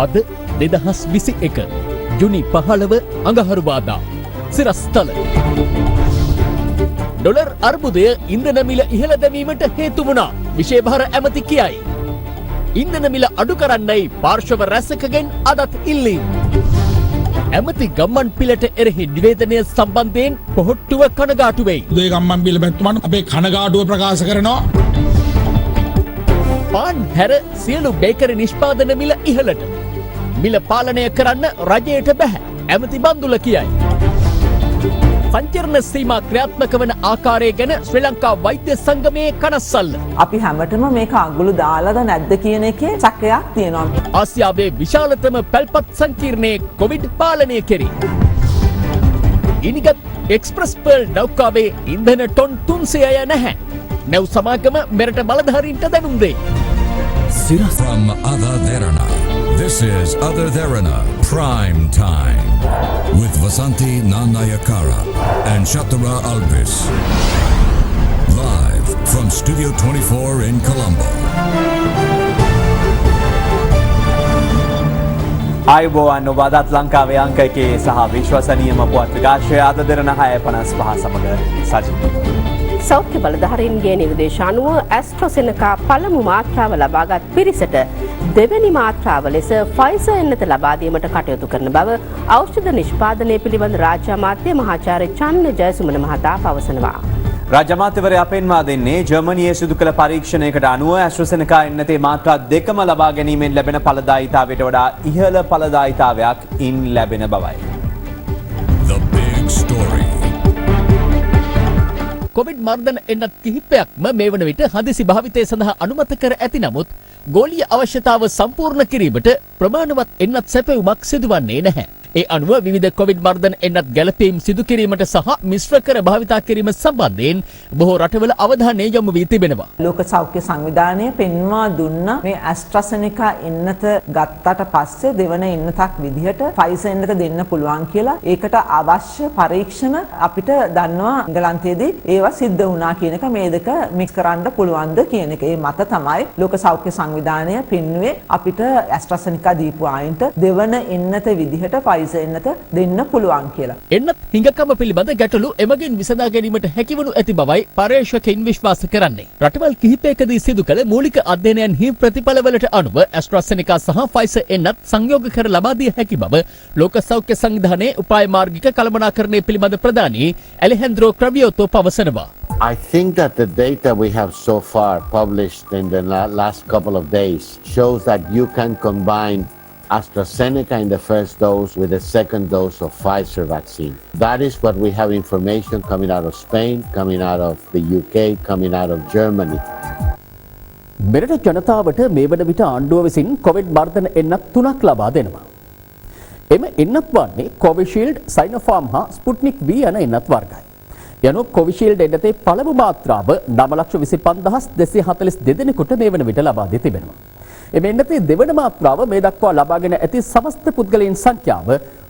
අද 2021 ජුනි 15 අඟහරුවාදා සිරස්තල ඩොලර් අර්බුදය ඉන්ධන මිල ඉහළ දැමීමට හේතු වුණා විශේෂ භාර ඇමති කියයි. ඉන්ධන මිල අඩු කරන්නයි පාර්ශව රැසකගෙන් අදත් ඉල්ලීම්. ඇමති ගම්මන් පිලට එරෙහි නිවේදනය සම්බන්ධයෙන් පොහොට්ටුව කනගාටු වෙයි. උදේ ගම්මන් පිල මැතිතුමන් අපේ කනගාටුව ප්‍රකාශ කරනවා. පාන් හැර සියලු බේකරි නිෂ්පාදන මිල ඉහළට. මිල පාලනය කරන්න රජයට බැහැ. ඇමති බන්දුල කියයි. සංචරණ සීමා ක්‍රියාත්මක වන ආකාරය ගැන ශ්‍රී ලංකා වෛද්‍ය සංගමයේ කනස්සල්ල. අපි හැමතෙම මේක අගුළු දාලාද නැද්ද කියන එකේ සැකයක් තියෙනවා. ආසියාවේ විශාලතම පැල්පත් සංකීර්ණයේ කොවිඩ් පාලනය කෙරේ. ඉනිගත් එක්ස්ප්‍රස් පර්ල් නෞකාවේ ඉන්ධන ටොන් 300ය නැහැ. නැව් සමාගම මෙරට බලධාරීන්ට දැනුම් දෙයි. From Ada Derana, this is Ada Derana Prime Time with Vasanti Nanayakara and Shatara Alvis. Live from Studio 24 in Colombo. ආයුබෝවන් ඔබ අදත් ලංකාවේ අංක එකේ සහ විශ්වසනීයම පුවත් විකාශය අද දෙරණ 6:55 සමග සජීවී. සෞඛ්‍ය බලධාරීන්ගේ නිර්දේශ අනුව ඇස්ට්‍රොසෙනකා පළමු මාත්‍රාව ලබාගත් පිරිසට දෙවැනි මාත්‍රාව ලෙස ෆයිසර් එන්නත ලබා දීමට කටයුතු කරන බව ඖෂධ නිෂ්පාදනය පිළිබඳ රාජ්‍ය අමාත්‍ය මහාචාර්ය චන්න ජයසුමන මහතා පවසනවා. රාජ්‍ය අමාත්‍යවරයා පෙන්වා දෙන්නේ ජර්මනියේ සිදු කළ පරීක්ෂණයකට අනුව ඇස්ට්‍රොසෙනකා එන්නතේ මාත්‍රා දෙකම ලබා ගැනීමෙන් ලැබෙන ඵලදායීතාවයට වඩා ඉහළ ඵලදායීතාවයක් ඉන් ලැබෙන බවයි. The big story. කොවිඩ් මර්ධන එන්නත් කිහිපයක්ම මේ වන විට හදිසි භාවිතය සඳහා අනුමත කර ඇති නමුත් ගෝලීය අවශ්‍යතාව සම්පූර්ණ කිරීමට ප්‍රමාණවත් එන්නත් සැපයුමක් සිදුවන්නේ නැහැ. ඒ අනුව විවිධ කොවිඩ් මර්ධන එන්නත් ගැලපීම් සිදු කිරීමට සහ මිශ්‍ර කර භාවිතා කිරීම සම්බන්ධයෙන් බොහෝ රටවල අවධානය යොමු වී තිබෙනවා. ලෝක සෞඛ්‍ය සංවිධානය පෙන්වා දුන්න මේ ඇස්ට්‍රාසෙනිකා එන්නත ගත්තට පස්සේ දෙවන එන්නතක් විදිහට ෆයිසර් එන්නත දෙන්න පුළුවන් කියලා ඒකට අවශ්‍ය පරීක්ෂණ අපිට දන්නවා එංගලන්තයේදී ඒවා සිද්ධ වුණා කියන එක මේ දෙක මික්ස් කරන්න පුළුවන්ද කියන එක. ඒ මත තමයි ලෝක සෞඛ්‍ය සංවිධානය පෙන්වුවේ අපිට ඇස්ට්‍රාසෙනිකා දීපු අයින්ට දෙවන එන්නත විදිහට එන්නත දෙන්න පුළුවන් කියලා. එන්නත් හිඟකම පිළිබඳ ගැටලු එමගින් විසඳා ගැනීමට හැකිවනු ඇති බවයි පර්යේෂකයින් විශ්වාස කරන්නේ. රටවල් කිහිපයකදී සිදු කළ මූලික අධ්‍යයනයන්හි ප්‍රතිඵලවලට අනුව ඇස්ට්‍රාසෙනිකා සහ ෆයිසර් එන්නත් සංයෝග කර ලබා දිය හැකි බව ලෝක සෞඛ්‍ය සංවිධානයේ උපාය මාර්ගික කළමනාකරණය පිළිබඳ ප්‍රධානී ඇලෙහන්ද්‍රෝ ක්‍රවියෝතෝ පවසනවා. I think that the data we have so far published in the last couple of days shows that you can combine AstraZeneca in the first dose with the second dose of Pfizer vaccine. That is what we have information coming out of Spain, coming out of the UK, coming out of Germany. මෙරට ජනතාවට මේ වන විට ආණ්ඩුව විසින් Covid මර්ධන එන්නත් 3ක් ලබා දෙනවා. එම එන්නත් වන්නේ කොවිෂීල්ඩ්, සයිනෝෆාර්ම් හා ස්පුට්නික් V යන එන්නත් වර්ගයි. යනු කොවිෂීල්ඩ් එන්නතේ පළමු මාත්‍රාව 9,25,242 දෙනෙකුට මේ වන විට ලබා දී තිබෙනවා. එම එන්නතේ දෙවන මාත්‍රාව මේ දක්වා ලබාගෙන ඇති සමස්ත පුද්ගලයන් සංඛ්‍යාව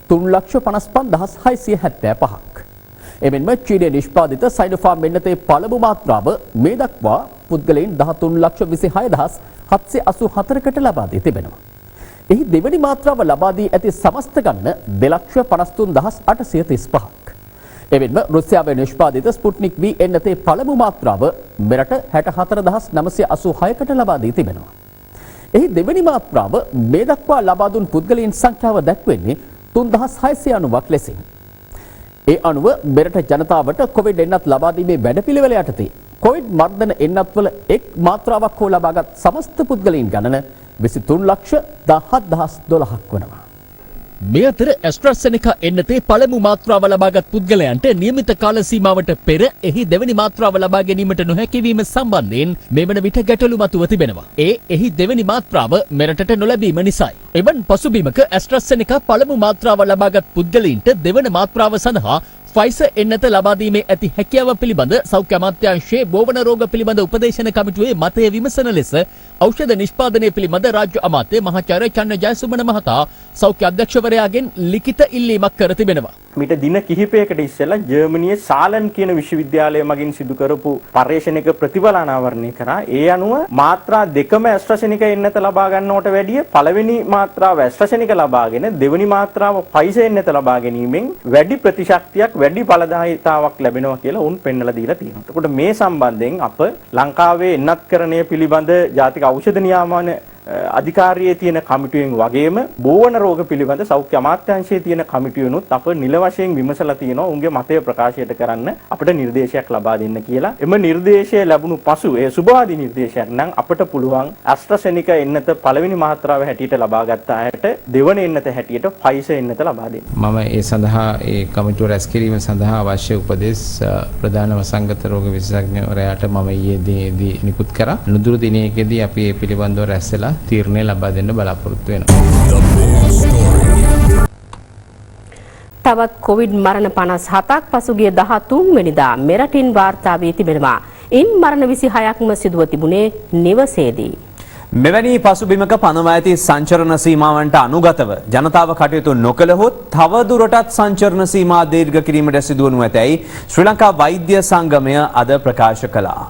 3,55,675ක්. එමෙන්ම චීනයේ නිෂ්පාදිත සයිනෝෆාර්ම් එන්නතේ පළමු මාත්‍රාව මේ දක්වා පුද්ගලයන් 13,26,784කට ලබා දී තිබෙනවා. එහි දෙවැනි මාත්‍රාව ලබා දී ඇති සමස්ත ගණන 2,53,835ක්. එමෙන්ම රුසියාවේ නිෂ්පාදිත ස්පුට්නික් V එන්නතේ පළමු මාත්‍රාව මෙරට 64,986කට ලබා දී තිබෙනවා. එහි දෙවැනි මාත්‍රාව මේ දක්වා ලබා දුන් පුද්ගලයන් සංඛ්‍යාව දැක්වෙන්නේ 3,690ක් ලෙසින්. ඒ අනුව මෙරට ජනතාවට කොවිඩ් එන්නත් ලබා දීමේ වැඩපිළිවෙල යටතේ කොවිඩ් මර්ධන එන්නත්වල එක් මාත්‍රාවක් හෝ ලබාගත් සමස්ත පුද්ගලයන් ගණන 23,17,012ක් වනවා. මේ අතර ඇස්ට්‍රාසෙනිකා එන්නතේ පළමු මාත්‍රාව ලබාගත් පුද්ගලයන්ට නියමිත කාල සීමාවට පෙර එහි දෙවැනි මාත්‍රාව ලබා ගැනීමට නොහැකි වීම සම්බන්ධයෙන් මේ වන විට ගැටලු මතුව තිබෙනවා. එහි දෙවැනි මාත්‍රාව මෙරටට නොලැබීම නිසායි. එවන් පසුබිමක ඇස්ට්‍රාසෙනිකා පළමු මාත්‍රාව ලබාගත් පුද්ගලයින්ට දෙවන මාත්‍රාව සඳහා ෆයිසර් එන්නත ලබා දීමේ ඇති හැකියාව පිළිබඳ සෞඛ්‍ය අමාත්‍යාංශයේ බෝවන රෝග පිළිබඳ උපදේශන කමිටුවේ මතය විමසන ලෙස ඖෂධ නිෂ්පාදනය පිළිබඳ රාජ්‍ය අමාත්‍ය මහාචාර්ය චන්න ජයසුමන මහතා සෞඛ්‍ය අධ්‍යක්ෂවරයාගෙන් ලිඛිත ඉල්ලීමක් කර තිබෙනවා. මීට දින කිහිපයකට ඉස්සෙල්ලා ජර්මනියේ සාලන් කියන විශ්වවිද්‍යාලය මගින් සිදු කරපු පර්යේෂණයක ප්‍රතිඵල අනාවරණය කරා. ඒ අනුව මාත්‍රා දෙකම ඇස්ට්‍රාසෙනිකා එන්නත ලබා ගන්නවට වැඩිය පළවෙනි මාත්‍රාව ඇස්ට්‍රාසෙනිකා ලබාගෙන දෙවෙනි මාත්‍රාව ෆයිසර් එන්නත ලබා ගැනීමෙන් වැඩි ප්‍රතිශක්තියක් වැඩි ඵලදායීතාවක් ලැබෙනවා කියලා උන් පෙන්වලා දීලා තියෙනවා. එතකොට මේ සම්බන්ධයෙන් අප ලංකාවේ එන්නත්කරණය පිළිබඳ ජාතික ඖෂධ නියාමන අධිකාරියේ තියෙන කමිටුවෙන් වගේම බෝවන රෝග පිළිබඳ සෞඛ්‍ය අමාත්‍යාංශයේ තියෙන කමිටුවෙනුත් අප නිල වශයෙන් විමසලා තියෙනවා උන්ගේ මතය ප්‍රකාශයට කරන්න අපිට නිර්දේශයක් ලබා දෙන්න කියලා. එම නිර්දේශය ලැබුණු පසු ඒ සුභවාදී නිර්දේශයක් නම් අපිට පුළුවන් ඇස්ට්‍රාසෙනිකා එන්නත පළවෙනි මාත්‍රාව හැටියට ලබා ගත්ත අයට දෙවන එන්නත හැටියට ෆයිසර් එන්නත ලබා දෙන්න. මම ඒ සඳහා ඒ කමිටුව රැස් කිරීම සඳහා අවශ්‍ය උපදෙස් ප්‍රධාන වසංගත රෝග විශේෂඥවරයාට මම ඊයේදී නිකුත් කරා. නුදුරු දිනයකදී අපි මේ පිළිබඳව රැස් වෙලා තීරණය ලබා දෙන්න බලාපොරොත්තු වෙනවා. තවත් කොවිඩ් මරණ 57ක් පසුගිය 13 වෙනිදා මෙරටින් වාර්තා වී තිබෙනවා. ඉන් මරණ 26ක්ම සිදුව තිබුණේ නිවසේදී. මෙවැනි පසුබිමක පනවා ඇති සංචරණ සීමාවන්ට අනුගතව ජනතාව කටයුතු නොකළහොත් තව දුරටත් සංචරණ සීමා දීර්ඝ කිරීමට සිදුවනු ඇතැයි ශ්‍රී ලංකා වෛද්‍ය සංගමය අද ප්‍රකාශ කළා.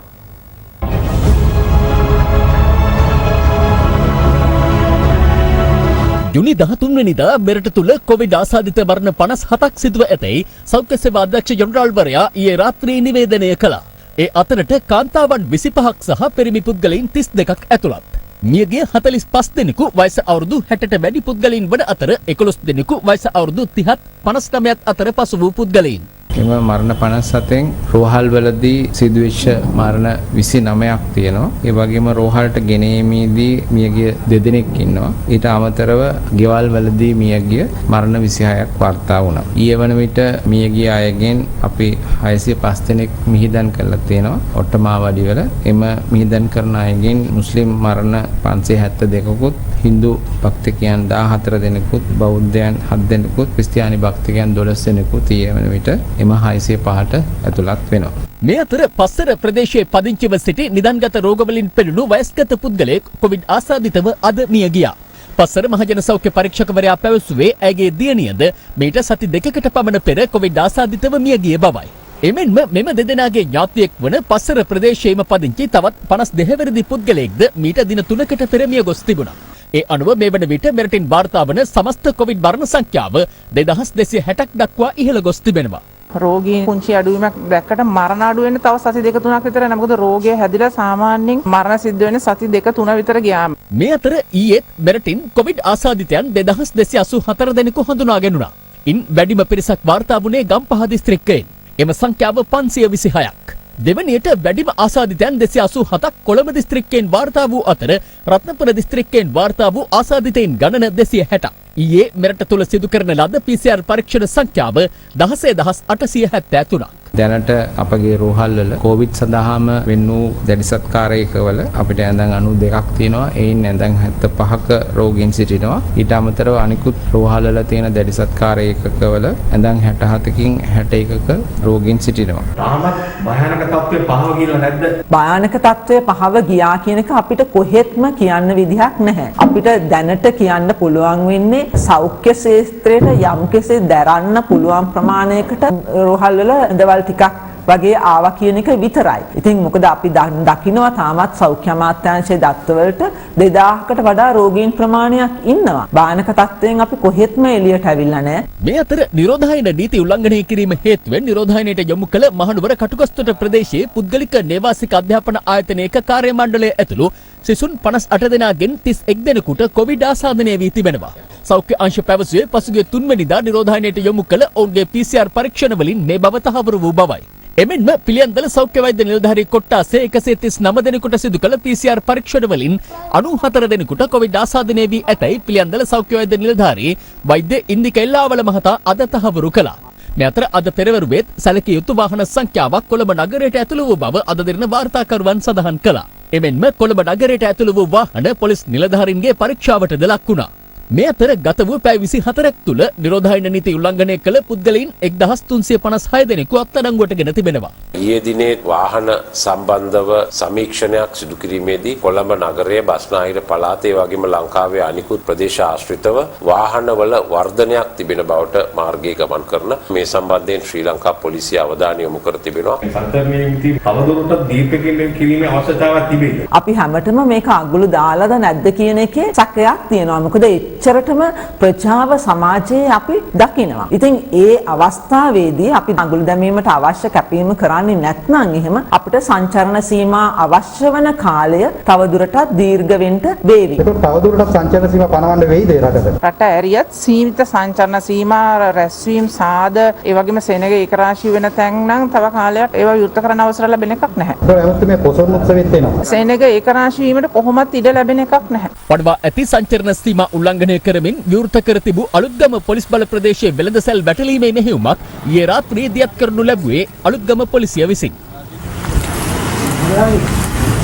ජුනි 13 වෙනිදා මෙරට තුල කොවිඩ් ආසාදිත මරණ 57ක් සිදුව ඇතැයි සෞඛ්‍ය සේවා අධ්‍යක්ෂ ජෙනරාල්වරයා ඊයේ රාත්‍රියේ නිවේදනය කළා. ඒ අතරට කාන්තාවන් 25ක් සහ පිරිමි පුද්ගලයන් 32ක් ඇතුළත්. මියගිය 45 දෙනෙකු වයස අවුරුදු 60ට වැඩි පුද්ගලයන් වන අතර 11 දෙනෙකු වයස අවුරුදු 30ත් 59ත් අතර පසු වූ පුද්ගලයන්. එම මරණ 57න් රෝහල් වලදී සිදුවෙච්ච මරණ 29ක් තියෙනවා. ඒ වගේම රෝහලට ගෙනීමේදී මියගිය දෙදෙනෙක් ඉන්නවා. ඊට අමතරව ගෙවල් වලදී මියගිය මරණ 26ක් වාර්තා වුණා. ඊයේ වන විට මියගිය අයගෙන් අපි 605 දෙනෙක් මිහිදන් කරලා තියෙනවා ඔට්ටමාවඩි වල. එම මිහිදන් කරන අයගෙන් මුස්ලිම් මරණ 572කුත්, Hindu භක්තිකයන් 14 දෙනෙකුත්, බෞද්ධයන් 7 දෙනෙකුත්, ක්‍රිස්තියානි භක්තිකයන් 12 දෙනෙකුත් ඊයේ වන විට එම 605ට ඇතුළත් වෙනවා. මේ අතර පස්සර ප්‍රදේශයේ පදිංචිව සිටි නිදන්ගත රෝගවලින් පෙළුණු වයස්ගත පුද්ගලයෙක් කොවිඩ් ආසාදිතව අද මිය ගියා. පස්සර මහජන සෞඛ්‍ය පරීක්ෂකවරයා පැවසුවේ ඇගේ දියණියද මීට සති 2කට පමණ පෙර කොවිඩ් ආසාදිතව මිය ගිය බවයි. එමෙන්ම මෙම දෙදෙනාගේ ඥාතියෙක් වන පස්සර ප්‍රදේශයේම පදිංචි තවත් 52 වැනි පුද්ගලයෙක්ද මීට දින 3කට පෙර මිය ගොස් තිබුණා. ඒ අනුව මේ වන විට මෙරටින් වාර්තා වන සමස්ත කොවිඩ් මරණ සංඛ්‍යාව 2260ක් දක්වා ඉහළ ගොස් තිබෙනවා. රෝගීන් පුංචි අඩුවීමක් දැක්කට මරණ අඩු වෙන්න තව සති 2-3ක් විතර යනවා. මොකද රෝගය හැදිලා සාමාන්‍යයෙන් මරණ සිද්ධ වෙන්නේ සති 2-3 විතර ගියාම. මේ අතර ඊයේත් මෙරටින් කොවිඩ් ආසාදිතයන් 2284 දෙනෙකු හඳුනා ගැනුණා. ඉන් වැඩිම පිරිසක් වාර්තා වුණේ ගම්පහ දිස්ත්‍රික්කයෙන්. එම සංඛ්‍යාව 526ක්. දෙවනියට වැඩිම ආසාදිතයන් 287ක් කොළඹ දිස්ත්‍රික්කයෙන් වාර්තා වූ අතර රත්නපුර දිස්ත්‍රික්කයෙන් වාර්තා වූ ආසාදිතයින් ගණන 260ක්. ඊයේ මෙරට තුල සිදු කරන ලද PCR පරීක්ෂණ සංඛ්‍යාව 16873ක්. දැනට අපගේ රෝහල් වල කොවිඩ් සඳහාම වෙන් වූ දැඩි සත්කාරයකවල අපිට ඇඳන් 92ක් තියෙනවා. එයින් ඇඳන් 75ක රෝගීන් සිටිනවා. ඊට අමතරව අනිකුත් රෝහල් වල තියෙන දැඩි සත්කාරයකවල ඇඳන් 67කින් 61ක රෝගීන් සිටිනවා. තාමත් භයානක තත්ත්වය පහව ගියලා නැද්ද? භයානක තත්ත්වය පහව ගියා කියන එක අපිට කොහෙත්ම කියන්න විදිහක් නැහැ. අපිට දැනට කියන්න පුළුවන් වෙන්නේ සෞඛ්‍ය ශාස්ත්‍රයට යම්කිසි දරන්න පුළුවන් ප්‍රමාණයකට රෝහල් වල ඉඳවල් ටිකක් වගේ ආවා කියන එක විතරයි. ඉතින් මොකද අපි දකිනවා තාමත් සෞඛ්‍ය අමාත්‍යාංශයේ දත්තවලට 2000කට වඩා රෝගීන් ප්‍රමාණයක් ඉන්නවා. භයානක තත්ත්වයෙන් අපි කොහෙත්ම එළියට ඇවිල්ලා නැහැ. මේ අතර නිරෝධායන නීති උල්ලංඝනය කිරීම හේතුවෙන් නිරෝධායනයට යොමු කළ මහනුවර කටුගස්තොට ප්‍රදේශයේ පුද්ගලික නේවාසික අධ්‍යාපන ආයතනයක කාර්ය මණ්ඩලය ඇතුළු සිසුන් 58 දෙනාගෙන් 31 දෙනෙකුට කොවිඩ් ආසාදනය වී තිබෙනවා. සෞඛ්‍ය අංශ පැවසුවේ පසුගිය 3 වෙනිදා නිරෝධායනයට යොමු කළ ඔවුන්ගේ PCR පරීක්ෂණ වලින් මේ බව තහවුරු වූ බවයි. එමෙන්ම පිළියන්දල සෞඛ්‍ය වෛද්‍ය නිලධාරී කොට්ටාසේ 139 දෙනෙකුට සිදු කළ PCR පරීක්ෂණ වලින් 94 දෙනෙකුට කොවිඩ් ආසාදනය වී ඇතැයි පිළියන්දල සෞඛ්‍ය වෛද්‍ය නිලධාරී වෛද්‍ය ඉන්දික එල්ලාවල මහතා අද තහවුරු කළා. මේ අතර අද පෙරවරුවේත් සැලකිය යුතු වාහන සංඛ්‍යාවක් කොළඹ නගරයට ඇතුළු වූ බව අද දින වාර්තාකරුවන් සඳහන් කළා. එමෙන්ම කොළඹ නගරයට ඇතුළු වූ වාහන පොලිස් නිලධාරීන්ගේ පරීක්ෂාවටද ලක් වුණා. මේ අතර ගත වූ පැය 24ක් තුළ නිරෝධායන නීති උල්ලංඝනය කළ පුද්ගලයින් 1356 දෙනෙකු අත්අඩංගුවට ගෙන තිබෙනවා. ඊයේ දිනේ වාහන සම්බන්ධව සමීක්ෂණයක් සිදු කිරීමේදී කොළඹ නගරයේ බස්නාහිර පළාත ඒ වගේම ලංකාවේ අනිකුත් ප්‍රදේශ ආශ්‍රිතව වාහනවල වර්ධනයක් තිබෙන බවට මාර්ගයේ ගමන් කරන මේ සම්බන්ධයෙන් ශ්‍රී ලංකා පොලිසිය අවධානය යොමු කර තිබෙනවා. සංකල්පයේ නීති තවදුරටත් දීර්ඝකාලීන කිරීමේ අවශ්‍යතාවයක් තිබේද? අපි හැමතෙම මේක අගුළු දාලාද නැද්ද කියන එකේ සැකයක් තියෙනවා. මොකද එච්චරටම ප්‍රජාව සමාජයේ අපි දකිනවා. ඉතින් ඒ අවස්ථාවේදී අපි අගුළු දැමීමට අවශ්‍ය කැපීම කරන්නේ නැත්නම් එහෙම අපිට සංචරණ සීමා අවශ්‍ය වන කාලය තවදුරටත් දීර්ඝ වෙන්න වේවි. ඒක තවදුරටත් සංචරණ සීමා පනවන්න වෙයිද රටට? රට ඇරියත් සීමිත සංචරණ සීමා රැස්වීම සාද ඒ වගේම සෙනග ඒකරාශී වෙන තැන් නම් තව කාලයක් ඒවා විවෘත කරන්න අවසර ලැබෙන එකක් නැහැ. ඒක ඇමති මේ පොසොන් උත්සවෙත් එනවා. සෙනග ඒකරාශී වීමට කොහොමත් ඉඩ ලැබෙන එකක් නැහැ. වඩවා ඇති සංචරණ සීමා උල්ලංඝනය කරමින් විවෘත කර තිබූ අලුත්ගම පොලිස් බල ප්‍රදේශයේ වෙළඳසැල් වැටලීමේ මෙහෙයුමක් ඊයේ රාත්‍රියේ දියත් කරනු ලැබුවේ අලුත්ගම පොලිසිය විසින්.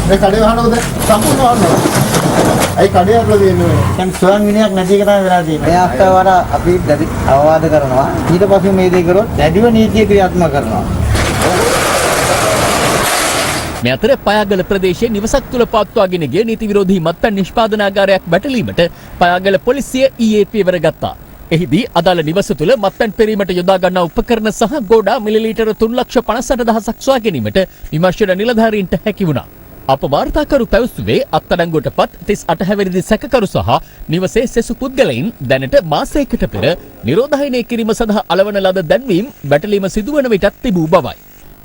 මේ කඩේ වහනවද? සම්පූර්ණ වහනවා. අයි කඩේ අරලා දෙන්නේ. දැන් ස්වයං විනයක් නැති එක තමයි වෙලා තියෙන්නේ. මේ අවස්ථාවට අපි දැඩි අවවාද කරනවා. ඊට පස්සේ මේ දේ කරොත් දැඩිව නීතිය ක්‍රියාත්මක කරනවා. මේ අතර පයාගල ප්‍රදේශයේ නිවසක් තුළ පවත්වාගෙන ගිය නීති විරෝධී මත්පැන් නිෂ්පාදනාගාරයක් වැටලීමට පයාගල පොලිසිය ඊයේ පියවර ගත්තා. එහිදී අදාළ නිවස තුළ මත්පැන් පෙරීමට යොදා ගන්නා උපකරණ සහ ගෝඩා මිලිලීටර 3,58,000ක් සොයා ගැනීමට විමර්ශන නිලධාරීන්ට හැකි වුණා. අප වාර්තාකරු පැවසුවේ අත්අඩංගුවටපත් 38 හැවිරිදි සැකකරු සහ නිවසේ සෙසු පුද්ගලයින් දැනට මාසයකට පෙර නිරෝධායනය කිරීම සඳහා අලවන ලද දැන්වීම් වැටලීම සිදුවන විටත් තිබූ බවයි.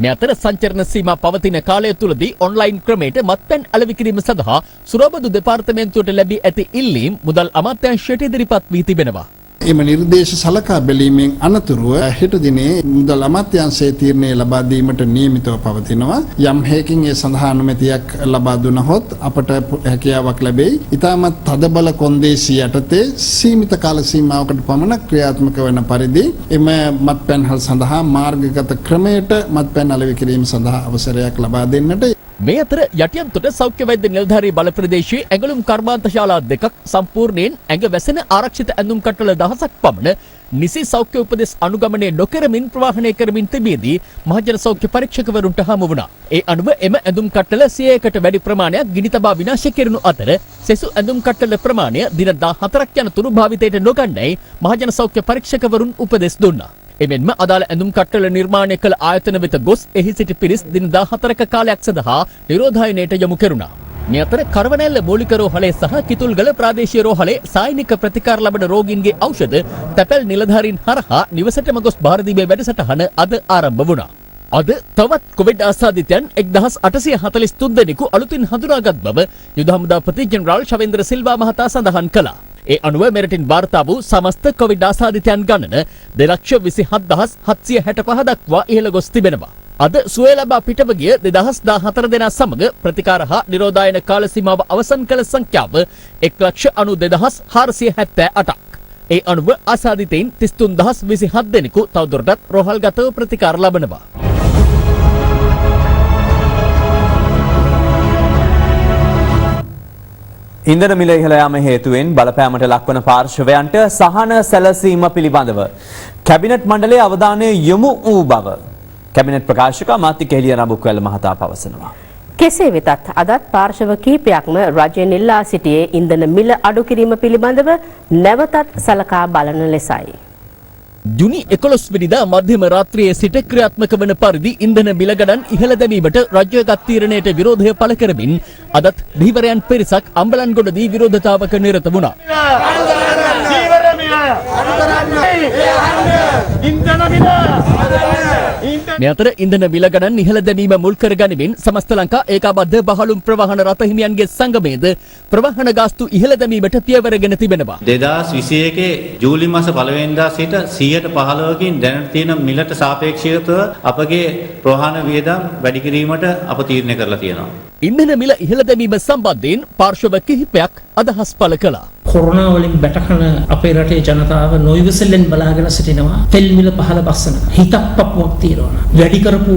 මේ අතර සංචරණ සීමා පවතින කාලය තුලදී ඔන්ලයින් ක්‍රමයට මත්පැන් අලෙවි කිරීම සඳහා සුරබදු දෙපාර්තමේන්තුවට ලැබී ඇති ඉල්ලීම් මුදල් අමාත්‍යාංශයට ඉදිරිපත් වී තිබෙනවා. එම නිර්දේශ සලකා බැලීමෙන් අනතුරුව හෙට දිනේ මුදල් අමාත්‍යාංශයේ තීරණය ලබා දීමට නියමිතව පවතිනවා. යම් හේකින් ඒ සඳහා අනුමැතියක් ලබා දුනහොත් අපට හැකියාවක් ලැබෙයි. ඊටමත් තදබල කොන්දේසි යටතේ සීමිත කාල සීමාවකට පමණ ක්‍රියාත්මක වන පරිදි එම මත්පැන්හල් සඳහා මාර්ගගත ක්‍රමයට මත්පැන් අලෙවි කිරීම සඳහා අවසරයක් ලබා දෙන්නට මේ අතර යටියන්තොට සෞඛ්‍ය වෛද්‍ය නිලධාරී බල ප්‍රදේශයේ ඇඟලුම් කර්මාන්ත ශාලා දෙකක් සම්පූර්ණයෙන් ඇඟ වැසෙන ආරක්ෂිත ඇඳුම් කට්ටල 1000ක් පමණ නිසි සෞඛ්‍ය උපදෙස් අනුගමනය නොකරමින් ප්‍රවාහනය කරමින් තිබීදී මහජන සෞඛ්‍ය පරීක්ෂකවරුන්ට හමු වුණා. ඒ අනුව එම ඇඳුම් කට්ටල 100කට වැඩි ප්‍රමාණයක් ගිනි තබා විනාශ කෙරුණු අතර සෙසු ඇඳුම් කට්ටල ප්‍රමාණය දින 14ක් යනතුරු භාවිතයට නොගන්නයි මහජන සෞඛ්‍ය පරීක්ෂකවරුන් උපදෙස් දුන්නා. එමෙන්ම අදාළ ඇඳුම් කට්ටල නිර්මාණය කළ ආයතන වෙත ගොස් එහි සිටි පිරිස් දින 14ක කාලයක් සඳහා නිරෝධායනයට යොමු කෙරුණා. මේ අතර කරවනැල්ල මූලික රෝහලේ සහ කිතුල්ගල ප්‍රාදේශීය රෝහලේ සායනික ප්‍රතිකාර ලබන රෝගීන්ගේ ඖෂධ තැපැල් නිලධාරීන් හරහා නිවසටම ගොස් බාර දීමේ වැඩසටහන අද ආරම්භ වුණා. අද තවත් කොවිඩ් ආසාදිතයන් 1843 දෙනෙකු අලුතින් හඳුනාගත් බව යුද හමුදාපති ජෙනරාල් ශවේන්ද්‍ර සිල්වා මහතා සඳහන් කළා. ඒ අනුව මෙරටින් වාර්තා වූ සමස්ත කොවිඩ් ආසාදිතයන් ගණන 2,27,765 දක්වා ඉහළ ගොස් තිබෙනවා. අද සුවය ලබා පිටව ගිය 2014 දෙනා සමග ප්‍රතිකාර හා නිරෝධායන කාල සීමාව අවසන් කළ සංඛ්‍යාව 1,92,478ක්. ඒ අනුව ආසාදිතයින් 33,027 දෙනෙකු තවදුරටත් රෝහල්ගතව ප්‍රතිකාර ලබනවා. ඉන්ධන මිල ඉහළ යාම හේතුවෙන් බලපෑමට ලක්වන පාර්ශවයන්ට සහන සැලසීම පිළිබඳව කැබිනට් මණ්ඩලයේ අවධානය යොමු වූ බව කැබිනට් ප්‍රකාශක අමාත්‍ය කෙහෙලිය රඹුක්වැල්ල මහතා පවසනවා. කෙසේ වෙතත් අදත් පාර්ශව කිහිපයක්ම රජයෙන් ඉල්ලා සිටියේ ඉන්ධන මිල අඩු කිරීම පිළිබඳව නැවතත් සලකා බලන ලෙසයි. ජුනි 11 වෙනිදා මධ්‍යම රාත්‍රියේ සිට ක්‍රියාත්මක වන පරිදි ඉන්ධන මිල ගණන් ඉහළ දැමීමට රජයගත් තීරණයට විරෝධය පළ කරමින් අදත් ධීවරයන් පිරිසක් අම්බලන්ගොඩදී විරෝධතාවක නිරත වුණා. මේ අතර ඉන්ධන මිල ගණන් ඉහළ දැමීම මුල් කර ගනිමින් සමස්ත ලංකා ඒකාබද්ධ බහලුම් ප්‍රවාහන රථ හිමියන්ගේ සංගමයේද ප්‍රවාහන ගාස්තු ඉහළ දැමීමට පියවරගෙන තිබෙනවා. 2021 ජූලි මාස 1 වෙනිදා සිට 115කින් දැනට තියෙන මිලට සාපේක්ෂව අපගේ ප්‍රවාහන වියදම් වැඩි කිරීමට අප තීරණය කරලා තියෙනවා. ඉන්ධන මිල ඉහළ දැමීම සම්බන්ධයෙන් පාර්ශව කිහිපයක් අදහස් පළ කළා. කොරෝනා වලින් බැටකන අපේ රටේ ජනතාව නොයිවසෙල්ලෙන් බලාගෙන සිටිනවා. තෙල් මිල පහළ බස්සන හිතක් පපුවක් තියෙන තියෙනවා. වැඩි කරපු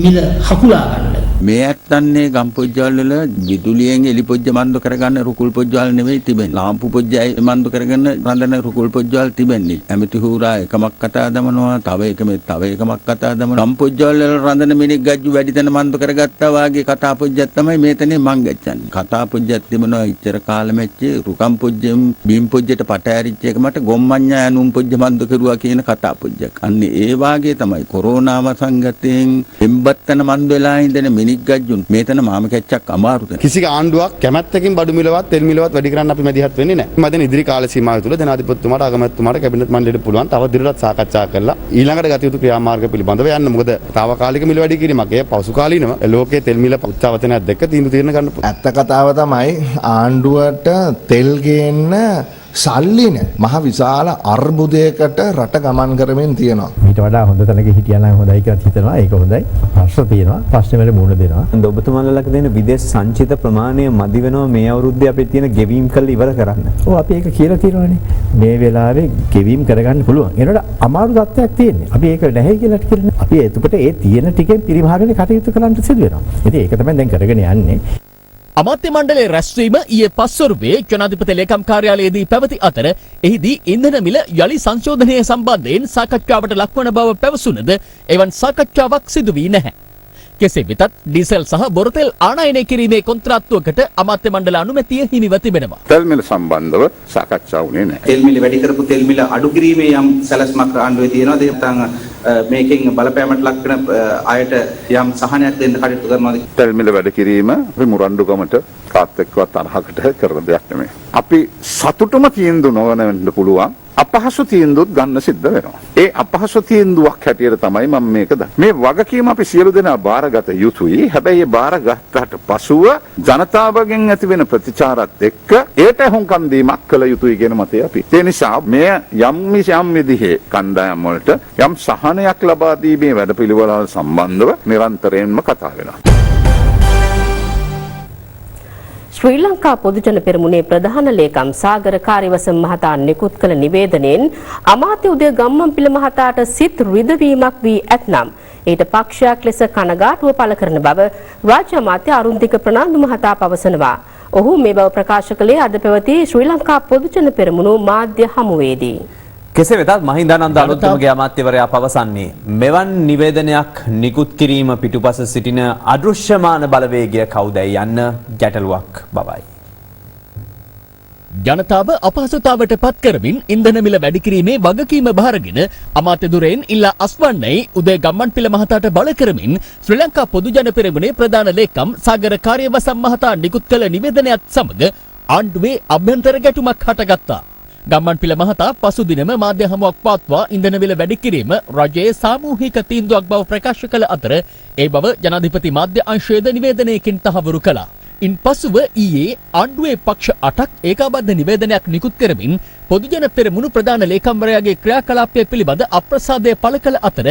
මිල හකුලා ගන්න. මේ ඇත්තන්නේ ගම් පොජ්ජවල වල විදුලියෙන් එලි පොජ්ජ මන්දු කරගන්න රුකුල් පොජ්ජවල නෙවෙයි තිබෙන්නේ. ලාම්පු පොජ්ජයි මන්දු කරගෙන රඳන රුකුල් පොජ්ජවල තිබෙන්නේ. ඇමති හූරා එකමක් කතා දමනවා, තව එකමක් කතා දමනවා. ගම් පොජ්ජවල වල රඳන මිනික් ගජ්ජු වැඩි තැන මන්දු කරගත්තා වාගේ කතා පොජ්ජක් තමයි මේතනේ මං ගච්ඡන්නේ. කතා පොජ්ජක් තිබෙනවා ඉච්චර කාලෙමෙච්ච රුකම් පොජ්ජෙන් බීම් පොජ්ජට පට ඇරිච්ච එක මට ගොම්මඤ්ඤා ඇනුම් පොජ්ජ මන්දු කරුවා කියන කතා පොජ්ජක්. අන්න ඒ වාගේ තමයි කොරෝනා වසංගතයෙන් එම්බත්තන මන්දු වෙලා ඉඳන මිනික් ගජ්ජුන් මේතන මාම කැච්චක් අමාරුද. කිසි ආණ්ඩුවක් කැමැත්තකින් බඩු මිලවත් තෙල් මිලවත් වැඩි කරන්න අපි මැදිහත් වෙන්නේ නැහැ. මම දැන් ඉදිරි කාල සීමාව තුළ ජනාධිපතිතුමාට අගමැතිතුමාට කැබිනට් මණ්ඩලයට පුළුවන් තව දිරටත් සාකච්ඡා කරලා ඊළඟට ගත යුතු ක්‍රියාමාර්ග පිළිබඳව යන්න. මොකද තාවකාලික මිල වැඩි කිරීමක් ඒ පසු කාලීනව ලෝකයේ තෙල් මිල උච්චාවතනයක් දැක්ක තීන්දුව తీරන ගන්න පුළුවන්. ඇත්ත කතාව තමයි ආණ්ඩුවට තෙල් ගේන්න සල්ලි නැහැ. මහ විශාල අර්බුදයකට රට ගමන් කරමින් තියෙනවා. ඊට වඩා හොඳ තැනක හිටියා නම් හොඳයි කියලා හිතනවා. ඒක හොඳයි. ප්‍රශ්න තියෙනවා. ප්‍රශ්න වල මුහුණ දෙනවා. ඔබතුමාලලක දෙන විදේශ සංචිත ප්‍රමාණය මදි වෙනවා මේ අවුරුද්දේ අපේ තියෙන ගෙවීම් කළ ඉවර කරන්න. ඔව් අපි ඒක කියලා තියෙනවානේ. මේ වෙලාවේ ගෙවීම් කරගන්න පුළුවන්. ඒනට අමාරු තත්ත්වයක් තියෙන්නේ. අපි ඒක නැහැ කියලා කියන්නේ. අපි එතකොට ඒ තියෙන ටිකෙන් පරිභාගනේ කටයුතු කරන්න සිදු වෙනවා. ඉතින් ඒක තමයි දැන් කරගෙන යන්නේ. අමාත්‍ය මණ්ඩලයේ රැස්වීම ඊයේ පස්වරුවේ ජනාධිපති ලේකම් කාර්යාලයේදී පැවති අතර එහිදී ඉන්ධන මිල යලි සංශෝධනය සම්බන්ධයෙන් සාකච්ඡාවට ලක්වන බව පැවසුනද එවන් සාකච්ඡාවක් සිදු වී නැහැ. කෙසේ වෙතත් ඩීසල් සහ බොරතෙල් ආනයනය කිරීමේ කොන්ත්‍රාත්තුවකට අමාත්‍ය මණ්ඩල අනුමැතිය හිමිව තිබෙනවා. තෙල් මිල සම්බන්ධව සාකච්ඡා වුණේ නැහැ. තෙල් මිල වැඩි කරපු තෙල් මිල අඩු කිරීමේ යම් සැලැස්මක් ආණ්ඩුවේ තියෙනවද? නැත්නම් මේකෙන් බලපෑමට ලක් වෙන අයට යම් සහනයක් දෙන්න කටයුතු කරනවද? තෙල් මිල වැඩි කිරීම අපි මුරණ්ඩුකමට කාත් එක්කවත් තරහකට කරන දෙයක් නෙමෙයි. අපි සතුටුම තීන්දුව නොවන වෙන්න පුළුවන්. අපහසු තීන්දුවත් ගන්න සිද්ධ වෙනවා. ඒ අපහසු තීන්දුවක් හැටියට තමයි මම මේක දන්නේ. මේ වගකීම අපි සියලු දෙනා බාරගත යුතුයි. හැබැයි ඒ බාරගත්තාට පසුව ජනතාවගෙන් ඇති වෙන ප්‍රතිචාරات එක්ක ඒට හුම්කම් දීමක් කළ යුතුයි කියන මතය අපි. ඒ නිසා මේ යම් විදිහේ කණ්ඩායම් වලට යම් සහනයක් ලබා දීමේ වැඩපිළිවෙළ සම්බන්ධව නිරන්තරයෙන්ම කතා වෙනවා. ශ්‍රී ලංකා පොදුජන පෙරමුණේ ප්‍රධාන ලේකම් සාගර කාර්යවසම් මහතා නිකුත් කළ නිවේදනයෙන් අමාත්‍ය උදය ගම්මන්පිල මහතාට සිත් රිදවීමක් වී ඇතනම් ඊට පක්ෂයක් ලෙස කනගාටුව පළ කරන බව රාජ්‍ය අමාත්‍ය අරුන්දික ප්‍රනාන්දු මහතා පවසනවා. ඔහු මේ බව ප්‍රකාශ කළේ අද පැවති ශ්‍රී ලංකා පොදුජන පෙරමුණු මාධ්‍ය හමුවේදී. කෙසේ වෙතත් මහින්දානන්ද අලුත්ගමගේ අමාත්‍යවරයා පවසන්නේ මෙවන් නිවේදනයක් නිකුත් කිරීම පිටුපස සිටින අදෘශ්‍යමාන බලවේගය කවුදයි යන්න ගැටලුවක් බවයි. ජනතාව අපහසුතාවට පත් කරමින් ඉන්ධන මිල වැඩි කිරීමේ වගකීම බාරගෙන අමාත්‍ය දුරෙන් ඉල්ලා අස්වන්නයි උදය ගම්මන්පිල මහතාට බල කරමින් ශ්‍රී ලංකා පොදුජන පෙරමුණේ ප්‍රධාන ලේකම් සාගර කාර්යවසම් මහතා නිකුත් කළ නිවේදනයත් සමග ආණ්ඩුවේ අභ්‍යන්තර ගැටුමක් හටගත්තා. ගම්මන්පිල මහතා පසුදිනම මාධ්‍ය හමුවක් පවත්වා ඉන්ධන මිල වැඩි කිරීම රජයේ සාමූහික තීන්දුවක් බව ප්‍රකාශ කළ අතර ඒ බව ජනාධිපති මාධ්‍ය අංශයේද නිවේදනයකින් තහවුරු කළා. ඉන්පසුව ඊයේ ආණ්ඩුවේ පක්ෂ 8ක් ඒකාබද්ධ නිවේදනයක් නිකුත් කරමින් පොදුජන පෙරමුණු ප්‍රධාන ලේකම්වරයාගේ ක්‍රියාකලාපය පිළිබඳ අප්‍රසාදය පළ කළ අතර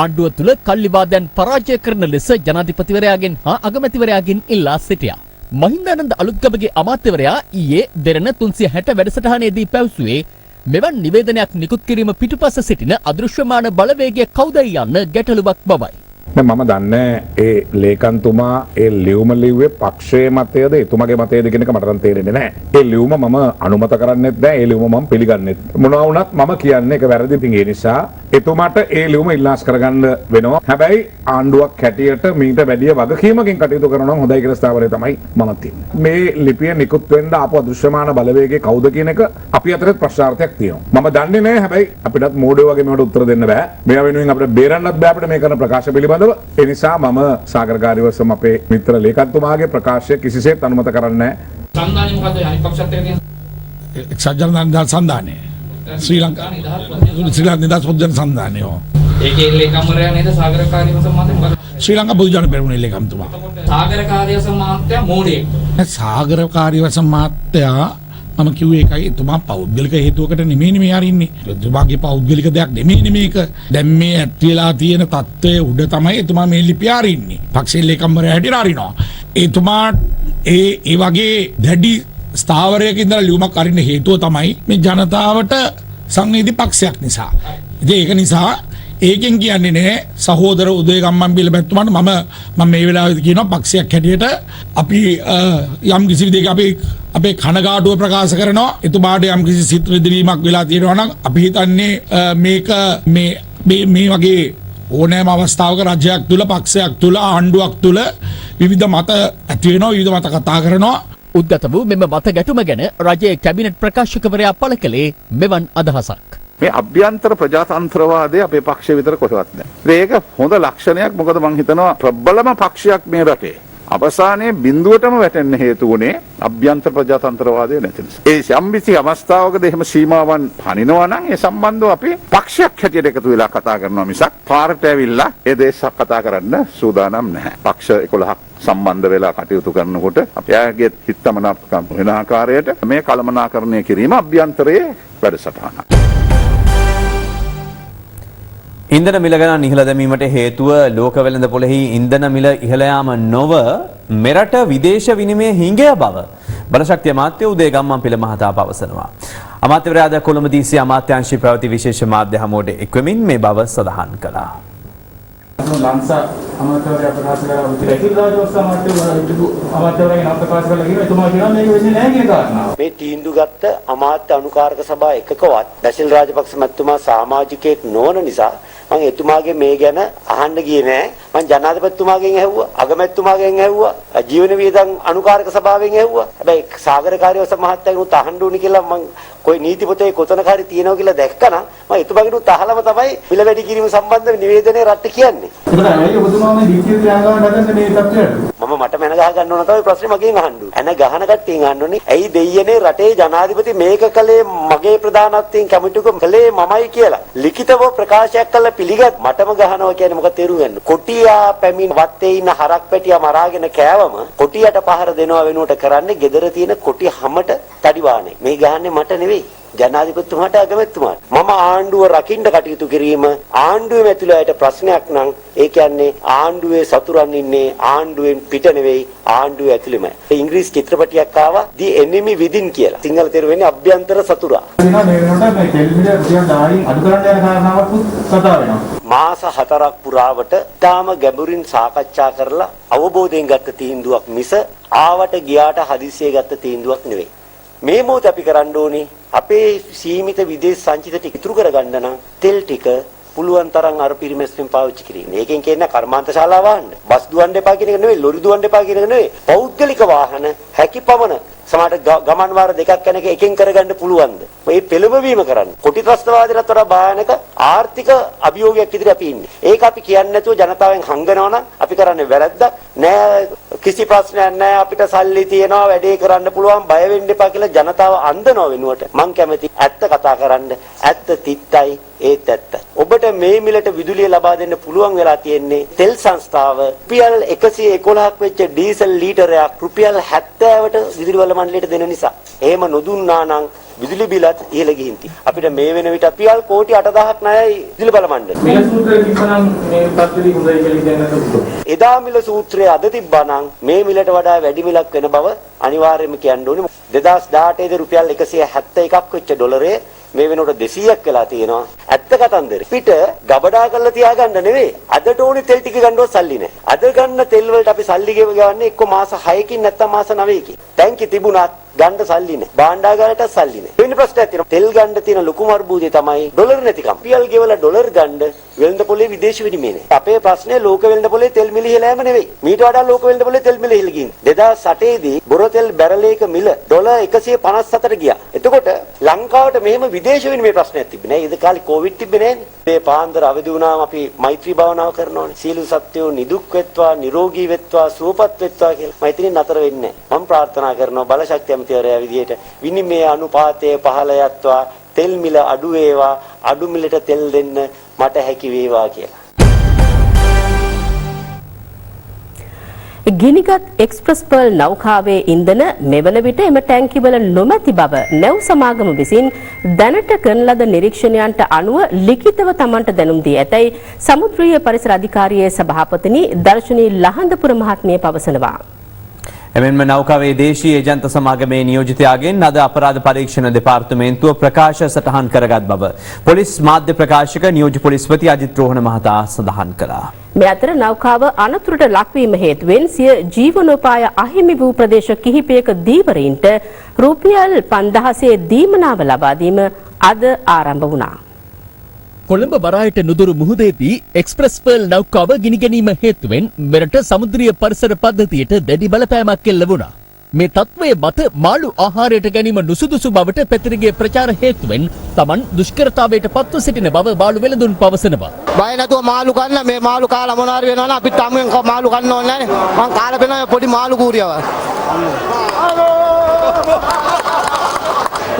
ආණ්ඩුව තුළ කල්ලිවාදයන් පරාජය කරන ලෙස ජනාධිපතිවරයාගෙන් හා අගමැතිවරයාගෙන් ඉල්ලා සිටියා. මහින්දානන්ද අලුත්ගමගේ අමාත්‍යවරයා ඊයේ දෙරණ 360 වැඩසටහනේදී පැවසුවේ මෙවන් නිවේදනයක් නිකුත් කිරීම පිටුපස සිටින අදෘශ්‍යමාන බලවේගය කවුදයි යන්න ගැටලුවක් බවයි. මම දන්නේ ඒ ලේකම්තුමා ඒ ලියුම ලිව්වේ පක්ෂයේ මතයද එතුමාගේ මතයද කියන එක මට නම් තේරෙන්නේ නැහැ. ඒ ලියුම මම අනුමත කරන්නෙත් නැහැ. ඒ ලියුම මම පිළිගන්නෙත්. මොනවා වුණත් මම කියන්නේ ඒක වැරදි. ඉතින් ඒ නිසා එතුමාට ඒ ලියුම ඉල්ලාස් කරගන්න වෙනවා. හැබැයි ආණ්ඩුවක් හැටියට මීට වැඩිය වගකීමකින් කටයුතු කරනවා නම් හොඳයි කියලා ස්ථාවරය තමයි මම තියන්නේ. මේ ලිපිය නිකුත් වෙන්න ආපු අදෘශ්‍යමාන බලවේගයේ කවුද කියන එක අපි අතරේ ප්‍රශ්නාර්ථයක් තියෙනවා. මම දන්නේ නැහැ. හැබැයි අපිටත් මෝඩයෝ වගේ මේකට උත්තර දෙන්න බෑ. මේවා වෙනුවෙන් අපිට බේරන්නත් බෑ අපිට මේ කරන ප්‍රකාශ පිළිබඳව. ඒ නිසා මම සාගර කාර්යවසම් අපේ මිත්‍ර ලේකම්තුමාගේ ප්‍රකාශය කිසිසේත් අනුමත කරන්නේ නැහැ. සංධානය මොකද අනිත් පක්ෂත් එක්ක තියෙන? එක්සත් ජනතා සංධානය. ශ්‍රී ලංකා නිදහස් පොදුජන සංධානය. ඒකේ ලේකම්වරයා නේද සාගර කාර්යවසම් මහත්තයා මොකද? ශ්‍රී ලංකා පොදුජන පෙරමුණේ ලේකම්තුමා. සාගර කාර්යවසම් මහත්තයා මෝඩයෙක්. සාගර කාර්යවසම් මහත්තයා මම කිව්වේ ඒකයි එතුමා පෞද්ගලික හේතුවකට නෙමෙයි මේ අරින්නේ. එතුමාගේ පෞද්ගලික දෙයක් නෙමෙයි මේක. දැන් මේ ඇත්විලා තියෙන තත්ත්වයේ උඩ තමයි එතුමා මේ ලිපිය අරින්නේ. පක්ෂයේ ලේකම්වරයා හැටියට අරිනවා. එතුමා ඒ වගේ දැඩි ස්ථාවරයක ඉඳලා ලියුමක් අරින්න හේතුව තමයි මේ ජනතාවට සංවේදී පක්ෂයක් නිසා. ඉතින් ඒක නිසා ඒකෙන් කියන්නේ නෑ සහෝදර උදේ ගම්මන්පිල මැතිතුමාට මම මේ වෙලාවේදී කියනවා පක්ෂයක් හැටියට අපි යම් කිසි විදිහක අපේ කනගාටුව ප්‍රකාශ කරනවා. එතුමාට යම් කිසි සිත් රිදවීමක් වෙලා තියෙනවා නම් අපි හිතන්නේ මේක මේ වගේ ඕනෑම අවස්ථාවක රජයක් තුළ පක්ෂයක් තුළ ආණ්ඩුවක් තුළ විවිධ මත ඇති වෙනවා, විවිධ මත කතා කරනවා. උද්ගත වූ මෙම මත ගැටුම ගැන රජයේ කැබිනට් ප්‍රකාශකවරයා පළ කළේ මෙවන් අදහසක්. මේ අභ්‍යන්තර ප්‍රජාතන්ත්‍රවාදය අපේ පක්ෂය විතර කොහෙවත් නැහැ. ඒක හොඳ ලක්ෂණයක්. මොකද මම හිතනවා ප්‍රබලම පක්ෂයක් මේ රටේ අවසානයේ බිඳුවටම වැටෙන්න හේතු වුණේ අභ්‍යන්තර ප්‍රජාතන්ත්‍රවාදය නැති නිසා. ඒ සම්බිසි අවස්ථාවකදී එහෙම සීමාවන් පනිනවා නම් ඒ සම්බන්ධව අපි පක්ෂයක් හැටියට එකතු වෙලා කතා කරනවා මිසක් පාරට ඇවිල්ලා ඒ දේශ කතා කරන්න සූදානම් නැහැ. පක්ෂ 11ක් සම්බන්ධ වෙලා කටයුතු කරනකොට අපයාගේ හිතමනාපකම් වෙන ආකාරයට මේ කළමනාකරණය කිරීම අභ්‍යන්තරයේ වැඩසටහනක්. ඉන්ධන මිල ගණන් ඉහළ දැමීමට හේතුව ලෝක වෙළඳ පොළෙහි ඉන්ධන මිල ඉහළ යාම නොව මෙරට විදේශ විනිමය හිඟය බව බලශක්ති අමාත්‍ය උදේ ගම්මන්පිල මහතා පවසනවා. අමාත්‍යවරයාද කොළඹ DC අමාත්‍යාංශයේ පැවති විශේෂ මාධ්‍ය හමුවට එක්වමින් මේ බව සඳහන් කළා. ලංසා අමාත්‍යවරයා ප්‍රකාශ කළා විතරයි රාජවංශ අමාත්‍යවරයාගේ නම් ප්‍රකාශ කළා කියන එතුමා කියනවා මේක වෙන්නේ නැහැ කියන කාරණාව. මේ තීන්දුව ගත්ත අමාත්‍ය අනුකාරක සභාව එකකවත් බැසිල් රාජපක්ෂ මැතිතුමා සමාජිකයෙක් නොවන නිසා මම එතුමාගේ මේ ගැන අහන්න ගියේ නෑ. මම ජනාධිපතිතුමාගෙන් ඇහුවා, අගමැතිතුමාගෙන් ඇහුවා, ජීවන වියදම් අනුකාරක සභාවෙන් ඇහුවා. හැබැයි සාගර කාර්යවස මහත්තයාගෙන් උත් අහන්න ඕනි කියලා මම કોઈ නීති පොතේ කොතනක හරි තියෙනවා කියලා දැක්කනම් මම එතුමාගෙන් උත් අහලම තමයි මිල වැඩි කිරීම සම්බන්ධ නිවේදනයේ රට කියන්නේ. මම මට මැන ගහ ගන්න ඕන තමයි ප්‍රශ්නේ මගෙන් අහන්න ඕනේ. එන ගහන කට්ටියෙන් අහන්න ඕනේ. ඇයි දෙයියනේ රටේ ජනාධිපති මේක කළේ මගේ ප්‍රධානත්වයෙන් කමිටුවක කළේ මමයි කියලා. ලිඛිතව ප්‍රකාශයක් කළා පිළිගත් මටම ගහනවා කියන්නේ මොකද තේරුම් ගන්න. කොටියා පැමිණ වත්තේ ඉන්න හරක් පැටියා මරාගෙන කෑවම කොටියට පහර දෙනවා වෙනුවට කරන්නේ gedara තියෙන කොටි හැමට තඩිවානේ. මේ ගහන්නේ මට නෙවෙයි. ජනාධිපතිතුමාට අගමැතිතුමාට. මම ආණ්ඩුව රකින්න කටයුතු කිරීම ආණ්ඩුවේ ඇතුළට ප්‍රශ්නයක් නම් ඒ කියන්නේ ආණ්ඩුවේ සතුරන් ඉන්නේ ආණ්ඩුවෙන් පිට නෙවෙයි ආණ්ඩුවේ ඇතුළෙමයි. ඉංග්‍රීසි චිත්‍රපටයක් ආවා The Enemy Within කියලා. සිංහල තේරුම වෙන්නේ අභ්‍යන්තර සතුරා. මාස 4ක් පුරාවට තාම ගැඹුරින් සාකච්ඡා කරලා අවබෝධයෙන් ගත්ත තීන්දුවක් මිස ආවට ගියාට හදිසියේ ගත්ත තීන්දුවක් නෙවෙයි. මේ මොහොත අපි කරන්න ඕනේ අපේ සීමිත විදේශ සංචිත ටික ඉතුරු කරගන්න නම් තෙල් ටික පුළුවන් තරම් අර පිරිමැස්මින් පාවිච්චි කිරීම. මේකෙන් කියන්නේ කර්මාන්ත ශාලා වාහන. බස් දුවන්න එපා කියන එක නෙවෙයි, ලොරි දුවන්න එපා කියන එක නෙවෙයි. පෞද්ගලික වාහන හැකිපමණ සමහරට ගමන් වාර දෙකක් යන එක එකෙන් කරගන්න පුළුවන්ද? මේ පෙළඹවීම කරන්න. කොටි ත්‍රස්තවාදයටත් වඩා භයානක ආර්ථික අභියෝගයක් ඉදිරිය අපි ඉන්නේ. ඒක අපි කියන්නේ නැතුව ජනතාවෙන් හංගනවා නම් අපි කරන්නේ වැරද්දක්. නෑ කිසි ප්‍රශ්නයක් නෑ අපිට සල්ලි තියෙනවා වැඩේ කරන්න පුළුවන් බය වෙන්න එපා කියලා ජනතාව අන්දනව වෙනුවට මං කැමති ඇත්ත කතා කරන්න. ඇත්ත තිත්තයි ඒත් ඇත්ත. ඔබට මේ මිලට විදුලිය ලබා දෙන්න පුළුවන් වෙලා තියෙන්නේ තෙල් සංස්ථාව රුපියල් 111ක් වෙච්ච ඩීසල් ලීටරයක් රුපියල් 70ට විදුලි වල මණ්ඩලයට දෙන නිසා. එහෙම නොදුන්නා නම් විදුලි බිලත් ඉහළ ගිහින් තියෙනවා. අපිට මේ වෙන විට රුපියල් කෝටි 8000ක් ණයයි විදුලි බල මණ්ඩලය. මිල සූත්‍රය තිබ්බනම් මේ පත්තරි හොඳයි කියලා කියන්නත් එදා මිල සූත්‍රය අද තිබ්බනම් මේ මිලට වඩා වැඩි මිලක් වෙන බව අනිවාර්යයෙන්ම කියන්න ඕනේ. 2018 දී රුපියල් 171ක් වෙච්ච ඩොලරේ මේ වෙනකොට 200ක් වෙලා තියෙනවා. ඇත්ත කතන්දර. පිට ගබඩා කරලා තියාගන්න නෙවෙයි. අදට ඕනේ තෙල් ටික ගන්නවත් සල්ලි නැහැ. අද ගන්න තෙල් වලට අපි සල්ලි ගෙවන්නේ එක්ක මාස 6කින් නැත්නම් මාස 9කින්. ටැංකි තිබුණත් ගන්න සල්ලි නැහැ. භාණ්ඩාගාරයට සල්ලි නැහැ. වෙන ප්‍රශ්නයක් තියෙනවා. තෙල් ගන්න තියෙන ලොකුම අර්බුදය තමයි ඩොලර් නැතිකම. රුපියල් ගෙවලා ඩොලර් ගන්න වෙළඳ පොලේ විදේශ විනිමය නැහැ. අපේ ප්‍රශ්නේ ලෝක වෙළඳ පොලේ තෙල් මිල ඉහළ යෑම නෙවෙයි. මීට වඩා ලෝක වෙළඳ පොලේ තෙල් මිල ඉහළ ගිහින්. 2008 දී බොර තෙල් බැරලයක මිල ඩොලර් 154ට ගියා. එතකොට ලංකාවට මෙහෙම විදේශ විනිමය ප්‍රශ්නයක් තිබ්බේ නෑ. ඒ කාලේ කොවිඩ් තිබ්බේ නෑනේ. මේ පාන්දර අවදි වුණාම අපි මෛත්‍රී භාවනාව කරනවානේ. සීල සත්‍යෝ නිදුක් වෙත්වා, නිරෝගී වෙත්වා, සුවපත් වෙත්වා කියලා. මෛත්‍රියෙන් නතර වෙන්නේ නෑ. මම ප්‍රාර්ථනා කරනවා බලශක්ති ඇමතිවරයා විදියට විනිමය අනුපාතය පහළ යත්වා, තෙල් මිල අඩු වේවා, අඩු මිලට තෙල් දෙන්න මට හැකි වේවා කියලා. ගිනිගත් එක්ස්ප්‍රස් පර්ල් නෞකාවේ ඉන්ධන මෙවන විට එම ටැංකිවල නොමැති බව නැව් සමාගම විසින් දැනට කරන ලද නිරීක්ෂණයන්ට අනුව ලිඛිතව තමන්ට දැනුම් දී ඇතැයි සමුද්‍රීය පරිසර අධිකාරියේ සභාපතිනි දර්ශනී ලහඳපුර මහත්මිය පවසනවා. එමෙන්ම නෞකාවේ දේශීය ඒජන්ත සමාගමේ නියෝජිතයාගෙන් අද අපරාධ පරීක්ෂණ දෙපාර්තමේන්තුව ප්‍රකාශ සටහන් කරගත් බව පොලිස් මාධ්‍ය ප්‍රකාශක නියෝජ්‍ය පොලිස්පති අජිත් රෝහණ මහතා සඳහන් කළා. මේ අතර නෞකාව අනතුරට ලක්වීම හේතුවෙන් සිය ජීවනෝපාය අහිමි වූ ප්‍රදේශ කිහිපයක දීවරීන්ට රුපියල් 5000 දීමනාව ලබා දීම අද ආරම්භ වුණා. කොළඹ වරායට නුදුරු මුහුදේදී එක්ස්ප්‍රස් පර්ල් නෞකාව ගිනි ගැනීම හේතුවෙන් මෙරට සමුද්‍රීය පරිසර පද්ධතියට දැඩි බලපෑමක් එල්ල වුණා. මේ තත්ත්වයේ මත මාළු ආහාරයට ගැනීම නුසුදුසු බවට පැතිරගේ ප්‍රචාර හේතුවෙන් Taman දුෂ්කරතාවයට පත්ව සිටින බව මාළු වෙළඳුන් පවසනවා. බය නැතුව මාළු කන්න මේ මාළු කාලා මොනාරි වෙනවනම් අපිත් අමුෙන් මාළු කන්න ඕනේ නැහැ. මං කාලා වෙනවා පොඩි මාළු කූරියව.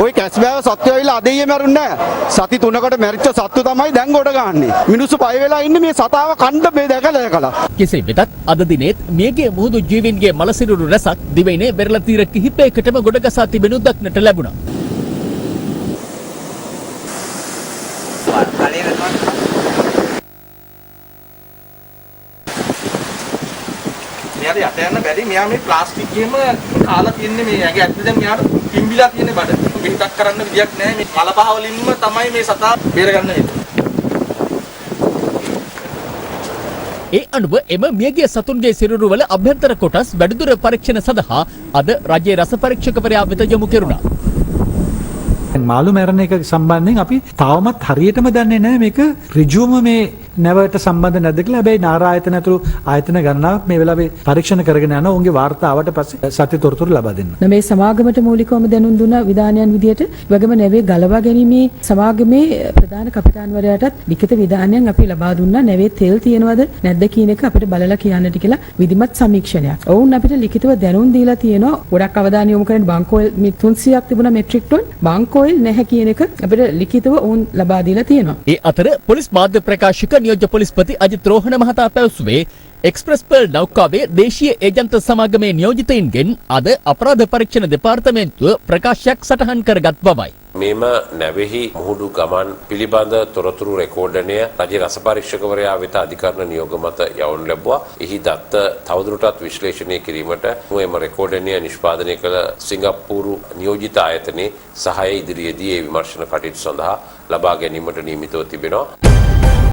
ඔය කැස්බෑව සත්තු ඇවිල්ලා අදෙයියේ මැරුන්නේ නැහැ. සති 3කට මැරිච්ච සත්තු තමයි දැන් ගොඩ ගහන්නේ. මිනිස්සු පය වෙලා ඉන්නේ මේ සතාව කන්න මේ දැකලා. කෙසේ වෙතත් අද දිනේත් මේගේ මුහුදු ජීවීන්ගේ මලසිරුරු රැසක් දිවයිනේ වෙරළ තීර කිහිපයකටම ගොඩගසා තිබෙනු දක්නට ලැබුණා. මෙයාට යට යන්න බැරි. මෙයා මේ ප්ලාස්ටික් ගේම කාලා තියන්නේ මේ ඇඟ ඇතුලේ දැන් මෙයාට පිම්බිලා තියෙන බඩ. පිටක් කරන්න විදියක් නැහැ. මේ කලපහ වලින්ම තමයි මේ සතා බේරගන්න වෙන්නේ. ඒ අනුව එම මියගිය සතුන්ගේ සිරුරුවල අභ්‍යන්තර කොටස් වැඩිදුර පරීක්ෂණ සඳහා අද රජයේ රස පරීක්ෂකවරයා වෙත යොමු කෙරුණා. මාළු මැරණ එක සම්බන්ධයෙන් අපි තාමත් හරියටම දන්නේ නැහැ මේක ඍජුවම මේ නැවට සම්බන්ධ නැද්ද කියලා. හැබැයි නාරායතන ඇතුළු ආයතන ගණනාවක් මේ වෙලාවේ පරීක්ෂණ කරගෙන යනවා. උන්ගේ වාර්තා ආවට පස්සේ සත්‍ය තොරතුරු ලබා දෙන්න. මේ සමාගමට මූලිකවම දැනුම් දුන්න විධානයන් විදියට වගේම නැවේ ගලවා ගැනීමේ සමාගමේ ප්‍රධාන කපිතාන්වරයාටත් ලිඛිත විධානයන් අපි ලබා දුන්නා. නැවේ තෙල් තියෙනවද නැද්ද කියන එක අපිට බලලා කියන්නට කියලා විධිමත් සමීක්ෂණයක්. ඔවුන් අපිට ලිඛිතව දැනුම් දීලා තියෙනවා. ගොඩක් අවධානය යොමු කරන්නේ බංකෝයිල් 300ක් තිබුණා මෙට්‍රික් ටොන්. බංකෝයිල් නැහැ කියන එක අපිට ලිඛිතව ඔවුන් ලබා දීලා තියෙනවා. ඒ අතර පොලිස් මාධ්‍ය ප්‍රකාශක නියෝජ්‍ය පොලිස්පති අජිත් රෝහණ මහතා පැවසුවේ එක්ස්ප්‍රස් පර්ල් නෞකාවේ දේශීය ඒජන්ත සමාගමේ නියෝජිතයින්ගෙන් අද අපරාධ පරීක්ෂණ දෙපාර්තමේන්තුව ප්‍රකාශයක් සටහන් කරගත් බවයි. මෙම නැවෙහි මුහුදු ගමන් පිළිබඳ තොරතුරු රෙකෝඩනය රජයේ රස පරීක්ෂකවරයා වෙත අධිකරණ නියෝග මත යවනු ලැබුවා. එහි දත්ත තවදුරටත් විශ්ලේෂණය කිරීමට එම රෙකෝඩනය නිෂ්පාදනය කළ සිංගප්පූරු නියෝජිත ආයතනයේ සහාය ඉදිරියේදී ඒ විමර්ශන කටයුතු සඳහා ලබා ගැනීමට නියමිතව තිබෙනවා.